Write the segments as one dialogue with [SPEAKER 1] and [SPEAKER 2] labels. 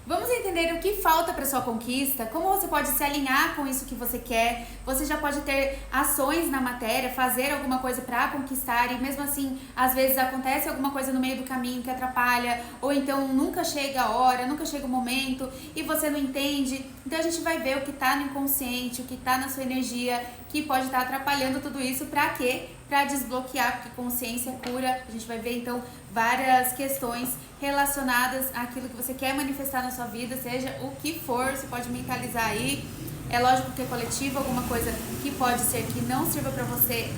[SPEAKER 1] Vamos entender o que falta para sua conquista, como você pode se alinhar com isso que você quer. Você já pode ter ações na matéria, fazer alguma coisa para conquistar e mesmo assim, às vezes acontece alguma coisa no meio do caminho que atrapalha, ou então nunca chega a hora, nunca chega o momento e você não entende. Então a gente vai ver o que está no inconsciente, o que está na sua energia, que pode estar atrapalhando tudo isso. Para quê? Para desbloquear, porque consciência cura. A gente vai ver então várias questões relacionadas àquilo que você quer manifestar na sua vida, seja o que for, você pode mentalizar aí. É lógico que é coletivo, alguma coisa que pode ser que não sirva para você,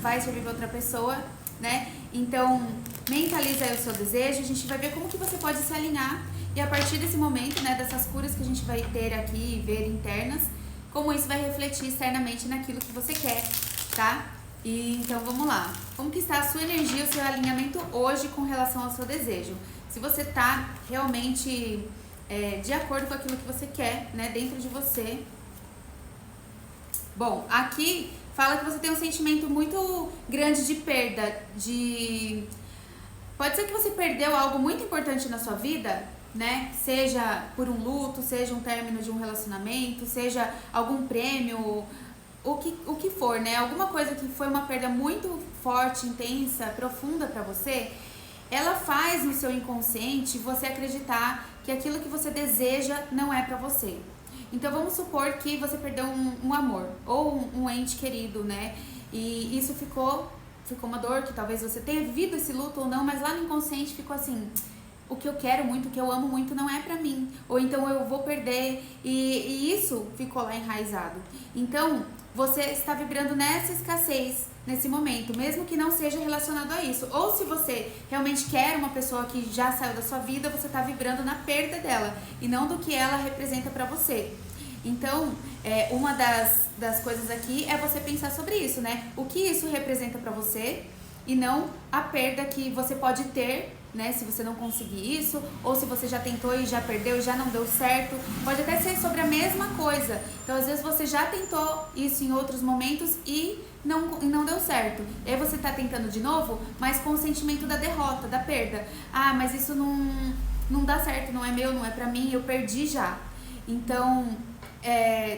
[SPEAKER 1] vai servir para outra pessoa, né? Então, mentaliza aí o seu desejo, a gente vai ver como que você pode se alinhar e a partir desse momento, né, dessas curas que a gente vai ter aqui e ver internas, como isso vai refletir externamente naquilo que você quer, tá? E então vamos lá. Como que está a sua energia, o seu alinhamento hoje com relação ao seu desejo? Se você está realmente de acordo com aquilo que você quer, né, dentro de você. Bom, aqui fala que você tem um sentimento muito grande de perda, Pode ser que você perdeu algo muito importante na sua vida, né? Seja por um luto, seja um término de um relacionamento, seja algum prêmio, o que for, né? Alguma coisa que foi uma perda muito forte, intensa, profunda pra você, ela faz no seu inconsciente você acreditar que aquilo que você deseja não é pra você. Então vamos supor que você perdeu um amor ou um ente querido, né? E isso ficou uma dor que talvez você tenha vivido esse luto ou não, mas lá no inconsciente ficou assim: o que eu quero muito, o que eu amo muito não é pra mim, ou então eu vou perder, e isso ficou lá enraizado. Então você está vibrando nessa escassez nesse momento, mesmo que não seja relacionado a isso. Ou se você realmente quer uma pessoa que já saiu da sua vida, você está vibrando na perda dela e não do que ela representa pra você. Então, uma das coisas aqui é você pensar sobre isso, né? O que isso representa pra você e não a perda que você pode ter, né, se você não conseguir isso, ou se você já tentou e já perdeu e já não deu certo. Pode até ser sobre a mesma coisa. Então, às vezes você já tentou isso em outros momentos e não deu certo. E aí você tá tentando de novo, mas com o sentimento da derrota, da perda. Ah, mas isso não dá certo, não é meu, não é pra mim, eu perdi já. Então,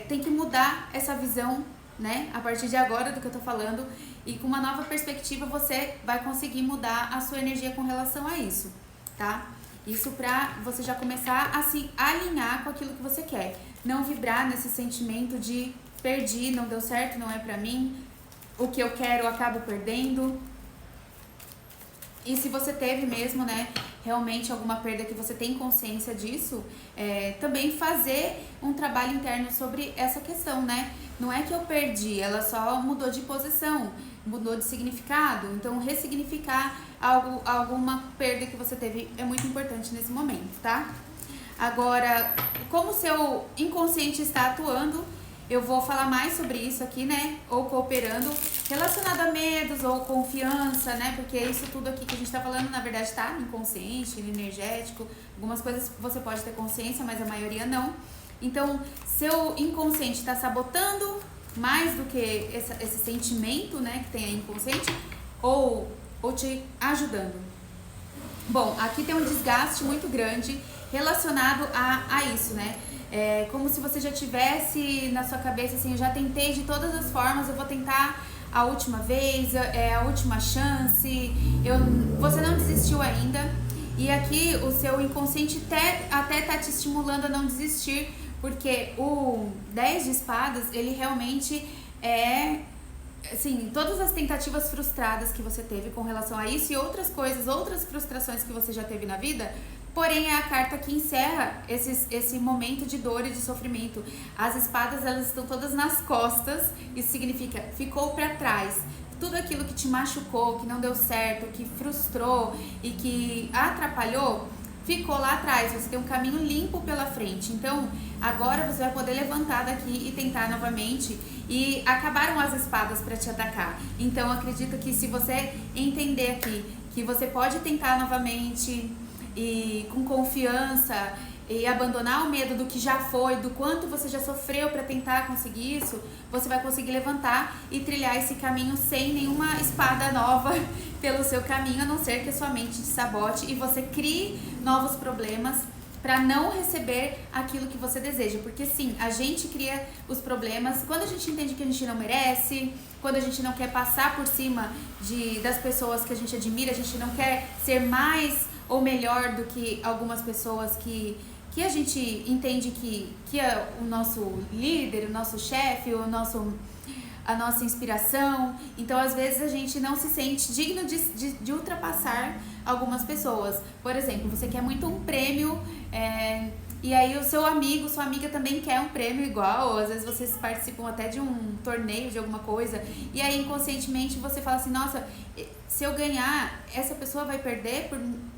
[SPEAKER 1] tem que mudar essa visão, né, a partir de agora do que eu tô falando, e com uma nova perspectiva você vai conseguir mudar a sua energia com relação a isso, tá? Isso pra você já começar a se alinhar com aquilo que você quer, não vibrar nesse sentimento de perdi, não deu certo, não é pra mim, o que eu quero eu acabo perdendo. E se você teve mesmo, né, realmente alguma perda que você tem consciência disso, também fazer um trabalho interno sobre essa questão, né? Não é que eu perdi, ela só mudou de posição, mudou de significado. Então, ressignificar alguma perda que você teve é muito importante nesse momento, tá? Agora, como o seu inconsciente está atuando, eu vou falar mais sobre isso aqui, né? Ou cooperando, relacionado a medos ou confiança, né? Porque isso tudo aqui que a gente tá falando, na verdade, tá no inconsciente, no energético. Algumas coisas você pode ter consciência, mas a maioria não. Então, seu inconsciente tá sabotando mais do que esse sentimento, né? Que tem aí inconsciente, ou te ajudando. Bom, aqui tem um desgaste muito grande relacionado a isso, né? Como se você já tivesse na sua cabeça assim: eu já tentei de todas as formas, eu vou tentar a última vez, a última chance, você não desistiu ainda. E aqui o seu inconsciente até tá te estimulando a não desistir, porque o 10 de espadas, ele realmente assim, todas as tentativas frustradas que você teve com relação a isso e outras coisas, outras frustrações que você já teve na vida. Porém, é a carta que encerra esse momento de dor e de sofrimento. As espadas, elas estão todas nas costas. Isso significa, ficou para trás. Tudo aquilo que te machucou, que não deu certo, que frustrou e que atrapalhou, ficou lá atrás. Você tem um caminho limpo pela frente. Então, agora você vai poder levantar daqui e tentar novamente. E acabaram as espadas para te atacar. Então, acredito que se você entender aqui que você pode tentar novamente e com confiança e abandonar o medo do que já foi, do quanto você já sofreu para tentar conseguir isso, você vai conseguir levantar e trilhar esse caminho sem nenhuma espada nova pelo seu caminho, a não ser que a sua mente te sabote e você crie novos problemas para não receber aquilo que você deseja. Porque sim, a gente cria os problemas quando a gente entende que a gente não merece, quando a gente não quer passar por cima das pessoas que a gente admira, a gente não quer ser mais ou melhor do que algumas pessoas que a gente entende que é o nosso líder, o nosso chefe, a nossa inspiração. Então, às vezes, a gente não se sente digno de ultrapassar algumas pessoas. Por exemplo, você quer muito um prêmio, e aí o seu amigo, sua amiga também quer um prêmio igual, ou às vezes vocês participam até de um torneio, de alguma coisa, e aí inconscientemente você fala assim, nossa, se eu ganhar, essa pessoa vai perder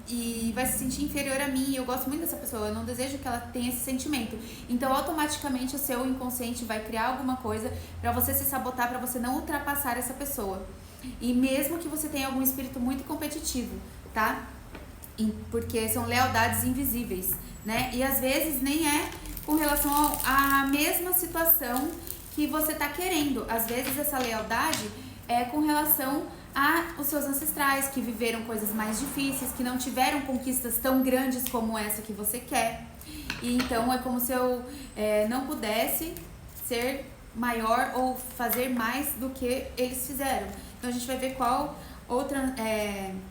[SPEAKER 1] e vai se sentir inferior a mim, eu gosto muito dessa pessoa, eu não desejo que ela tenha esse sentimento. Então, automaticamente, o seu inconsciente vai criar alguma coisa para você se sabotar, para você não ultrapassar essa pessoa. E mesmo que você tenha algum espírito muito competitivo, tá? Porque são lealdades invisíveis, né? E às vezes nem é com relação à mesma situação que você tá querendo. Às vezes essa lealdade é com relação aos seus ancestrais, que viveram coisas mais difíceis, que não tiveram conquistas tão grandes como essa que você quer. E então é como se eu não pudesse ser maior ou fazer mais do que eles fizeram. Então a gente vai ver qual outra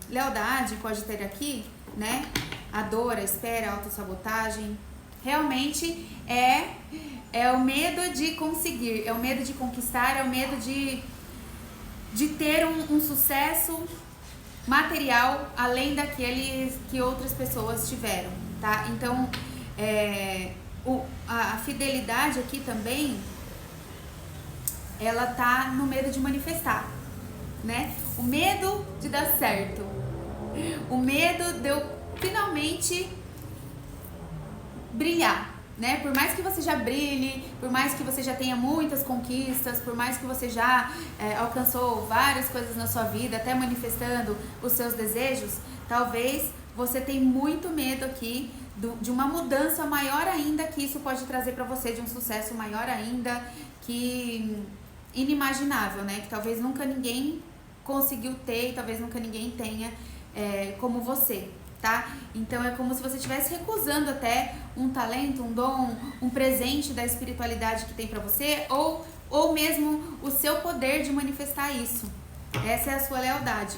[SPEAKER 1] lealdade pode ter aqui, né? A dor, a espera, a autossabotagem. Realmente é o medo de conseguir, é o medo de conquistar, é o medo de ter um sucesso material além daqueles que outras pessoas tiveram, tá? Então, a fidelidade aqui também, ela tá no medo de manifestar, né? O medo de dar certo, o medo de eu finalmente brilhar, né? Por mais que você já brilhe, por mais que você já tenha muitas conquistas, por mais que você já alcançou várias coisas na sua vida, até manifestando os seus desejos, talvez você tenha muito medo aqui de uma mudança maior ainda que isso pode trazer para você, de um sucesso maior ainda, que inimaginável, né? Que talvez nunca ninguém conseguiu ter e talvez nunca ninguém tenha como você, tá? Então é como se você estivesse recusando até um talento, um dom, um presente da espiritualidade que tem pra você, ou mesmo o seu poder de manifestar isso. Essa é a sua lealdade.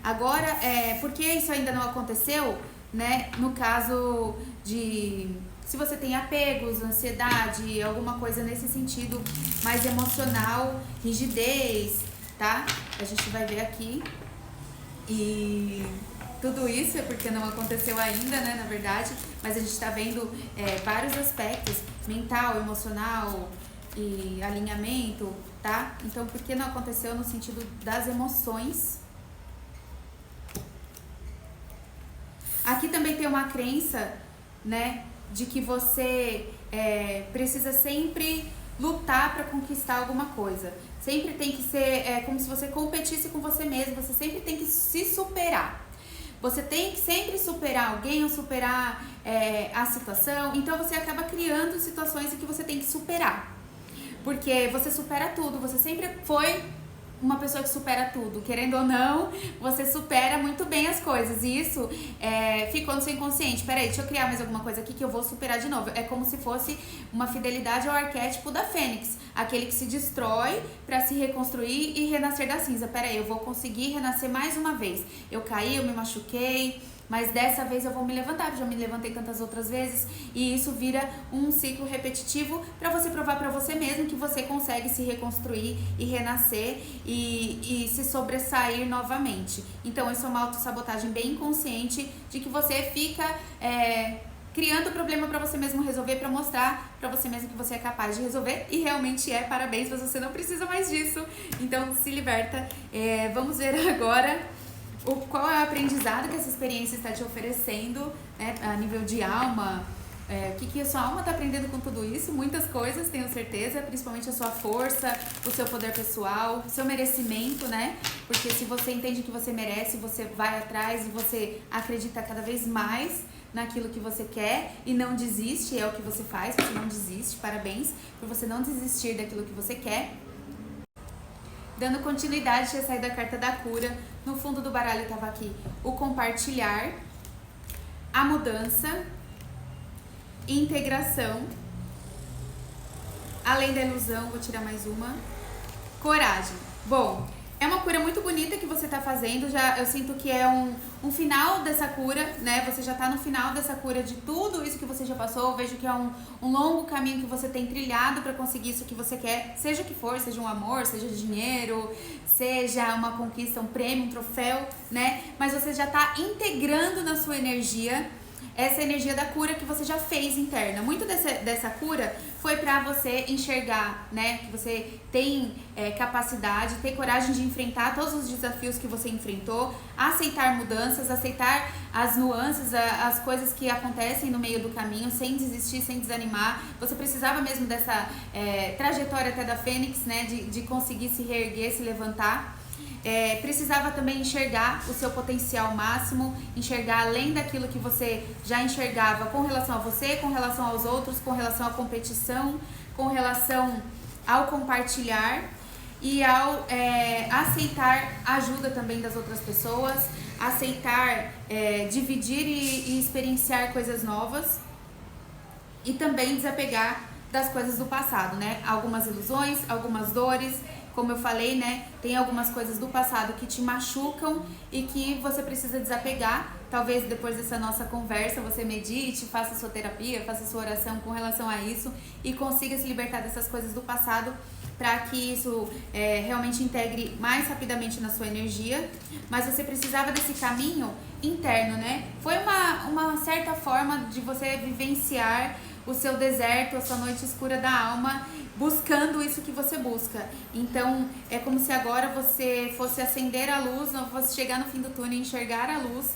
[SPEAKER 1] Agora, por que isso ainda não aconteceu, né? No caso de se você tem apegos, ansiedade, alguma coisa nesse sentido mais emocional, rigidez, tá? A gente vai ver aqui. E tudo isso é porque não aconteceu ainda, né, na verdade, mas a gente tá vendo vários aspectos, mental, emocional e alinhamento, tá? Então, por que não aconteceu no sentido das emoções? Aqui também tem uma crença, né, de que você precisa sempre lutar para conquistar alguma coisa. Sempre tem que ser como se você competisse com você mesmo, você sempre tem que se superar. Você tem que sempre superar alguém ou superar a situação, então você acaba criando situações em que você tem que superar. Porque você supera tudo, você sempre foi uma pessoa que supera tudo, querendo ou não, você supera muito bem as coisas, e isso ficou no seu inconsciente. Peraí, deixa eu criar mais alguma coisa aqui que eu vou superar de novo. É como se fosse uma fidelidade ao arquétipo da Fênix, aquele que se destrói para se reconstruir e renascer da cinza. Peraí, eu vou conseguir renascer mais uma vez. Eu caí, eu me machuquei, mas dessa vez eu vou me levantar, já me levantei tantas outras vezes, e isso vira um ciclo repetitivo para você provar para você mesmo que você consegue se reconstruir e renascer e se sobressair novamente. Então isso é uma autossabotagem bem inconsciente de que você fica criando problema para você mesmo resolver, para mostrar para você mesmo que você é capaz de resolver, e realmente parabéns, mas você não precisa mais disso, então se liberta. Vamos ver agora qual é o aprendizado que essa experiência está te oferecendo, né, a nível de alma. O que a sua alma está aprendendo com tudo isso? Muitas coisas, tenho certeza, principalmente a sua força, o seu poder pessoal, o seu merecimento, né? Porque se você entende que você merece, você vai atrás e você acredita cada vez mais naquilo que você quer e não desiste, é o que você faz, você não desiste. Parabéns por você não desistir daquilo que você quer. Dando continuidade, tinha saído a carta da cura. No fundo do baralho estava aqui o compartilhar, a mudança integração, além da ilusão, vou tirar mais uma, coragem. Bom, é uma cura muito bonita que você tá fazendo, eu sinto que é um final dessa cura, né? Você já tá no final dessa cura de tudo isso que você já passou. Eu vejo que é um longo caminho que você tem trilhado para conseguir isso que você quer, seja o que for, seja um amor, seja dinheiro, seja uma conquista, um prêmio, um troféu, né? Mas você já tá integrando na sua energia essa energia da cura que você já fez interna. Muito dessa cura foi pra você enxergar, né? Que você tem capacidade, ter coragem de enfrentar todos os desafios que você enfrentou, aceitar mudanças, aceitar as nuances, as coisas que acontecem no meio do caminho, sem desistir, sem desanimar. Você precisava mesmo dessa trajetória até da Fênix, né? De conseguir se reerguer, se levantar. Precisava também enxergar o seu potencial máximo, enxergar além daquilo que você já enxergava com relação a você, com relação aos outros, com relação à competição, com relação ao compartilhar e ao aceitar a ajuda também das outras pessoas, aceitar dividir e experienciar coisas novas e também desapegar das coisas do passado, né? Algumas ilusões, algumas dores. Como eu falei, né, tem algumas coisas do passado que te machucam e que você precisa desapegar. Talvez depois dessa nossa conversa você medite, faça sua terapia, faça sua oração com relação a isso e consiga se libertar dessas coisas do passado para que isso realmente integre mais rapidamente na sua energia. Mas você precisava desse caminho interno, né? Foi uma certa forma de você vivenciar o seu deserto, a sua noite escura da alma, buscando isso que você busca. Então, é como se agora você fosse acender a luz, fosse chegar no fim do túnel e enxergar a luz,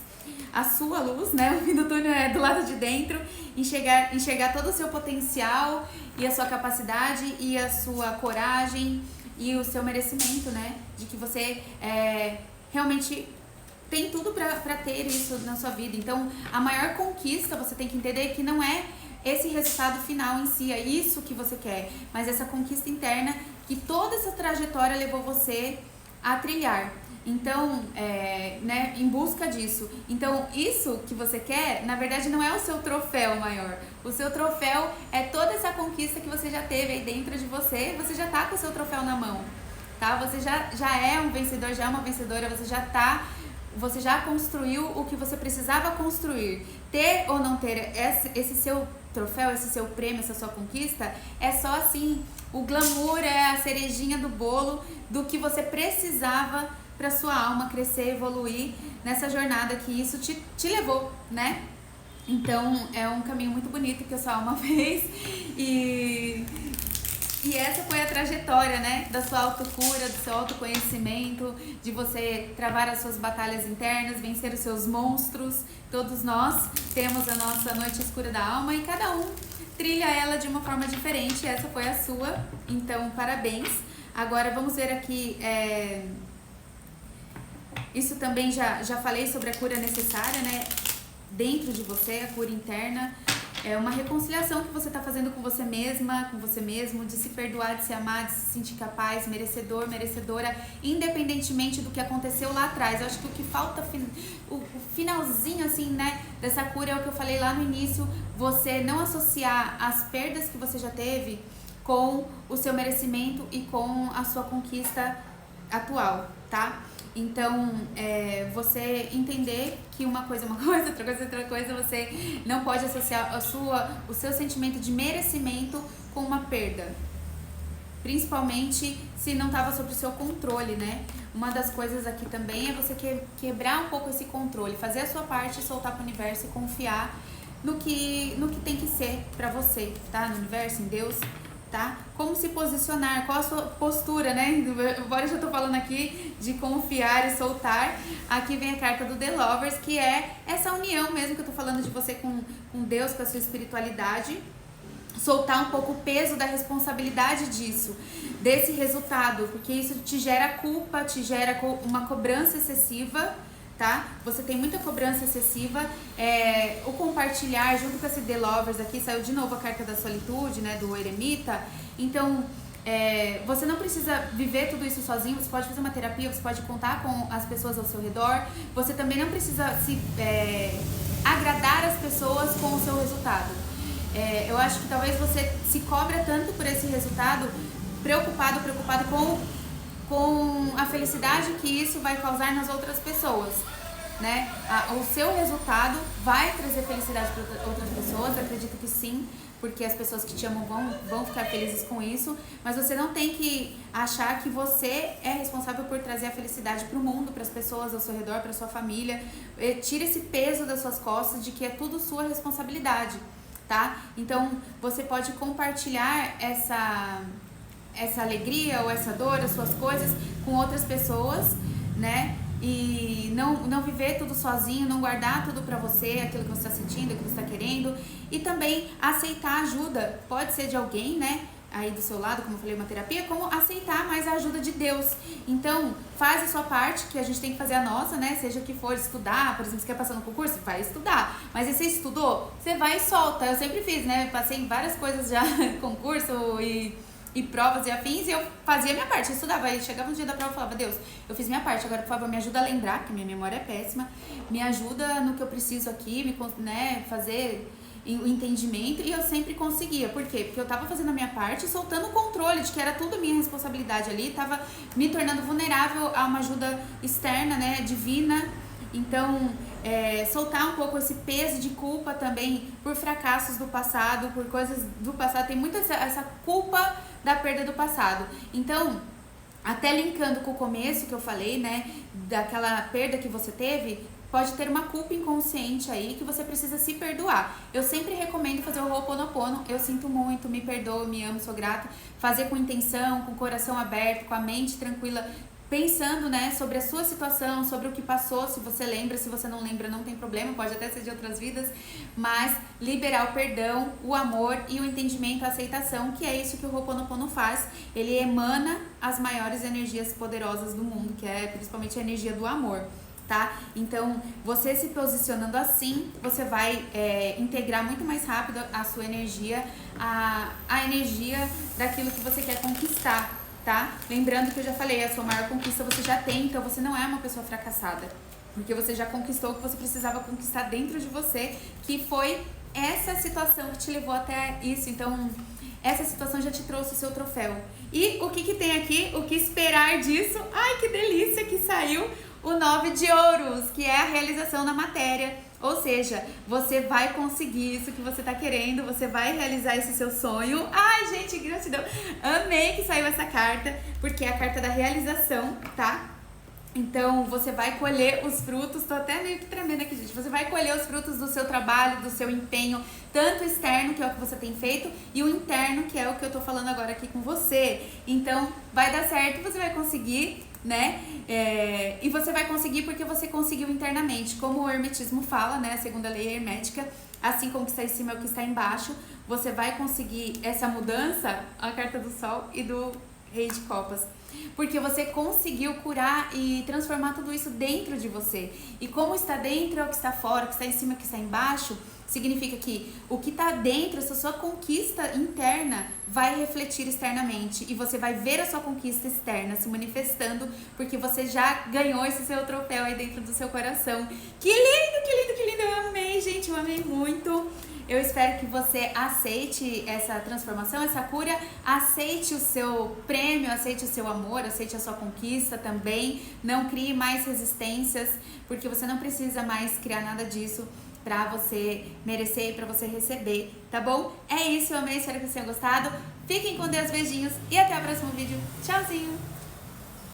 [SPEAKER 1] a sua luz, né? O fim do túnel é do lado de dentro, enxergar todo o seu potencial e a sua capacidade e a sua coragem e o seu merecimento, né? De que você realmente tem tudo pra ter isso na sua vida. Então, a maior conquista, você tem que entender que não é esse resultado final em si, é isso que você quer, mas essa conquista interna que toda essa trajetória levou você a trilhar. Então, né, em busca disso. Então, isso que você quer, na verdade, não é o seu troféu maior. O seu troféu é toda essa conquista que você já teve aí dentro de você. Você já tá com o seu troféu na mão, tá? Você já é um vencedor, já é uma vencedora, você já construiu o que você precisava construir. Ter ou não ter esse seu troféu, esse seu prêmio, essa sua conquista, é só assim, o glamour é a cerejinha do bolo do que você precisava para sua alma crescer, evoluir nessa jornada que isso te levou, né? Então, é um caminho muito bonito que a sua alma fez e essa foi a trajetória, né, da sua autocura, do seu autoconhecimento, de você travar as suas batalhas internas, vencer os seus monstros. Todos nós temos a nossa noite escura da alma e cada um trilha ela de uma forma diferente. Essa foi a sua, então parabéns. Agora vamos ver aqui, isso também já falei sobre a cura necessária, né, dentro de você, a cura interna. É uma reconciliação que você está fazendo com você mesma, com você mesmo, de se perdoar, de se amar, de se sentir capaz, merecedor, merecedora, independentemente do que aconteceu lá atrás. Eu acho que o que falta, o finalzinho assim, né, dessa cura é o que eu falei lá no início, você não associar as perdas que você já teve com o seu merecimento e com a sua conquista atual, tá? Então, você entender que uma coisa é uma coisa, outra coisa é outra coisa, você não pode associar o seu sentimento de merecimento com uma perda. Principalmente se não estava sob o seu controle, né? Uma das coisas aqui também é você quebrar um pouco esse controle, fazer a sua parte, soltar para o universo e confiar no que tem que ser para você, tá? No universo, em Deus, tá? Como se posicionar, qual a sua postura, né? Embora eu já tô falando aqui de confiar e soltar, aqui vem a carta do The Lovers, que é essa união mesmo que eu tô falando de você com Deus, com a sua espiritualidade, soltar um pouco o peso da responsabilidade disso, desse resultado, porque isso te gera culpa, te gera uma cobrança excessiva, tá? Você tem muita cobrança excessiva, o compartilhar junto com esse The Lovers aqui, saiu de novo a carta da solitude, né, do eremita. Então, você não precisa viver tudo isso sozinho, você pode fazer uma terapia, você pode contar com as pessoas ao seu redor, você também não precisa agradar as pessoas com o seu resultado. Eu acho que talvez você se cobra tanto por esse resultado, preocupado com a felicidade que isso vai causar nas outras pessoas, né? O seu resultado vai trazer felicidade para outras pessoas, acredito que sim, porque as pessoas que te amam vão ficar felizes com isso, mas você não tem que achar que você é responsável por trazer a felicidade para o mundo, para as pessoas ao seu redor, para sua família. Tira esse peso das suas costas de que é tudo sua responsabilidade, tá? Então, você pode compartilhar essa alegria ou essa dor, as suas coisas com outras pessoas, né? E não viver tudo sozinho, não guardar tudo pra você, aquilo que você tá sentindo, aquilo que você tá querendo. E também aceitar ajuda, pode ser de alguém, né? Aí do seu lado, como eu falei, uma terapia, como aceitar mais a ajuda de Deus. Então, faz a sua parte, que a gente tem que fazer a nossa, né? Seja o que for, estudar, por exemplo, você quer passar no concurso, vai estudar. Mas aí você estudou, você vai e solta. Eu sempre fiz, né? Passei em várias coisas já, concurso e provas e afins, e eu fazia a minha parte, eu estudava, aí chegava no dia da prova e falava, Deus, eu fiz minha parte, agora por favor me ajuda a lembrar, que minha memória é péssima, me ajuda no que eu preciso aqui, né, fazer o entendimento, e eu sempre conseguia. Por quê? Porque eu tava fazendo a minha parte, soltando o controle de que era tudo minha responsabilidade ali, tava me tornando vulnerável a uma ajuda externa, né, divina. Então, soltar um pouco esse peso de culpa também por fracassos do passado, por coisas do passado, tem muita essa culpa da perda do passado. Então, até linkando com o começo que eu falei, né, daquela perda que você teve, pode ter uma culpa inconsciente aí que você precisa se perdoar. Eu sempre recomendo fazer o Ho'oponopono. Eu sinto muito, me perdoo, me amo, sou grata. Fazer com intenção, com o coração aberto, com a mente tranquila, pensando, né, sobre a sua situação, sobre o que passou. Se você lembra, se você não lembra, não tem problema, pode até ser de outras vidas, mas liberar o perdão, o amor e o entendimento, a aceitação, que é isso que o Ho'oponopono faz. Ele emana as maiores energias poderosas do mundo, que é principalmente a energia do amor, tá? Então, você se posicionando assim, você vai integrar muito mais rápido a sua energia, a energia daquilo que você quer conquistar, tá? Lembrando que eu já falei, a sua maior conquista você já tem, então você não é uma pessoa fracassada, porque você já conquistou o que você precisava conquistar dentro de você, que foi essa situação que te levou até isso. Então, essa situação já te trouxe o seu troféu. E o que tem aqui? O que esperar disso? Ai, que delícia que saiu o 9 de ouros, que é a realização na matéria. Ou seja, você vai conseguir isso que você tá querendo, você vai realizar esse seu sonho. Ai, gente, gratidão. Amei que saiu essa carta, porque é a carta da realização, tá? Então, você vai colher os frutos, tô até meio que tremendo aqui, gente. Você vai colher os frutos do seu trabalho, do seu empenho, tanto externo, que é o que você tem feito, e o interno, que é o que eu tô falando agora aqui com você. Então, vai dar certo, você vai conseguir, né? E você vai conseguir porque você conseguiu internamente. Como o hermetismo fala, né? A segunda lei hermética, assim como o que está em cima é o que está embaixo. Você vai conseguir essa mudança, a carta do sol e do rei de copas, porque você conseguiu curar e transformar tudo isso dentro de você. E como está dentro é o que está fora, o que está em cima é o que está embaixo, significa que o que está dentro, essa sua conquista interna, vai refletir externamente. E você vai ver a sua conquista externa se manifestando, porque você já ganhou esse seu troféu aí dentro do seu coração. Que lindo, que lindo, que lindo! Eu amei, gente, eu amei muito. Eu espero que você aceite essa transformação, essa cura, aceite o seu prêmio, aceite o seu amor, aceite a sua conquista também. Não crie mais resistências, porque você não precisa mais criar nada disso pra você merecer e pra você receber, tá bom? É isso, eu amei, espero que vocês tenham gostado. Fiquem com Deus, beijinhos e até o próximo vídeo. Tchauzinho!